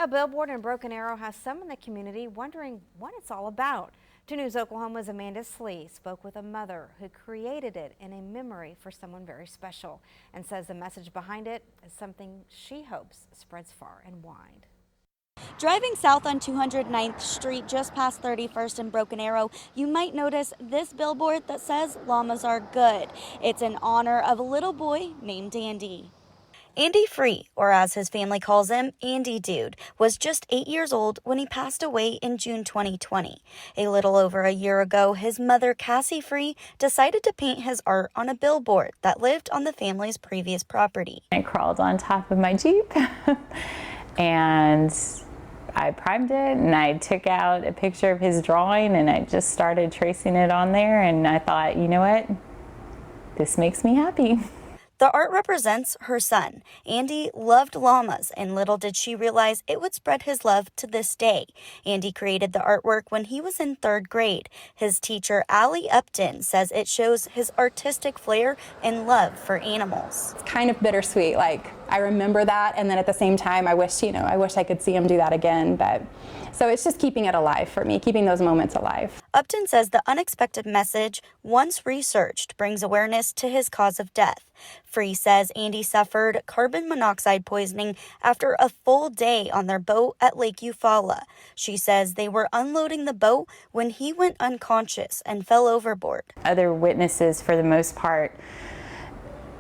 A billboard in Broken Arrow has some in the community wondering what it's all about. 2 News Oklahoma's Amanda Slee spoke with a mother who created it in a memory for someone very special and says the message behind it is something she hopes spreads far and wide. Driving south on 209th Street just past 31st and Broken Arrow, you might notice this billboard that says llamas are good. It's in honor of a little boy named Andy. Andy Free, or as his family calls him, Andy Dude, was just 8 years old when he passed away in June 2020. A little over a year ago, his mother, Cassie Free, decided to paint his art on a billboard that lived on the family's previous property. I crawled on top of my Jeep and I primed it and I took out a picture of his drawing and I just started tracing it on there, and I thought, you know what, this makes me happy. The art represents her son. Andy loved llamas, and little did she realize it would spread his love to this day. Andy created the artwork when he was in 3rd grade. His teacher, Allie Upton, says it shows his artistic flair and love for animals. It's kind of bittersweet. Like, I remember that, and then at the same time, I wish I could see him do that again. But so it's just keeping it alive for me, keeping those moments alive. Upton says the unexpected message, once researched, brings awareness to his cause of death. Free says Andy suffered carbon monoxide poisoning after a full day on their boat at Lake Eufaula. She says they were unloading the boat when he went unconscious and fell overboard. Other witnesses, for the most part,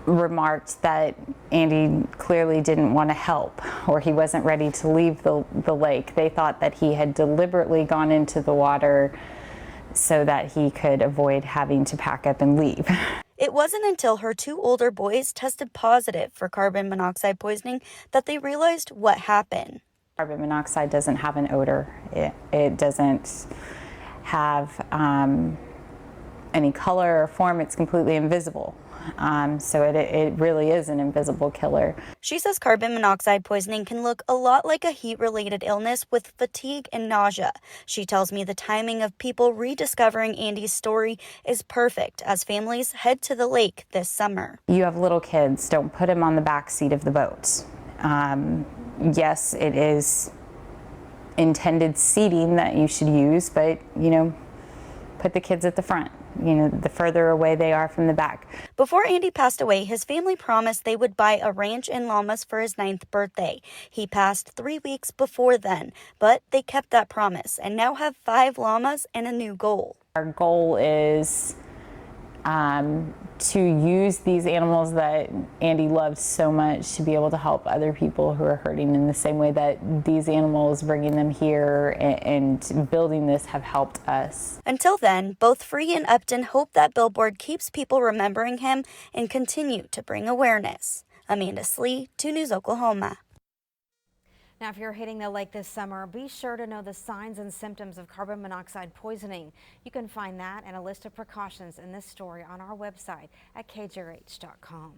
remarked that Andy clearly didn't want to help, or he wasn't ready to leave the lake. They thought that he had deliberately gone into the water so that he could avoid having to pack up and leave. It wasn't until her 2 older boys tested positive for carbon monoxide poisoning that they realized what happened. Carbon monoxide doesn't have an odor. It doesn't have any color or form. It's completely invisible. So it really is an invisible killer. She says carbon monoxide poisoning can look a lot like a heat-related illness with fatigue and nausea. She tells me the timing of people rediscovering Andy's story is perfect as families head to the lake this summer. You have little kids, don't put them on the back seat of the boat. Yes, it is intended seating that you should use, but put the kids at the front. The further away they are from the back. Before Andy passed away, his family promised they would buy a ranch and llamas for his 9th birthday. He passed 3 weeks before then, but they kept that promise and now have 5 llamas and a new goal. Our goal is to use these animals that Andy loved so much to be able to help other people who are hurting in the same way that these animals, bringing them here and building this, have helped us. Until then, both Free and Upton hope that billboard keeps people remembering him and continue to bring awareness. Amanda Slee, 2 News Oklahoma. Now, if you're hitting the lake this summer, be sure to know the signs and symptoms of carbon monoxide poisoning. You can find that and a list of precautions in this story on our website at kjrh.com.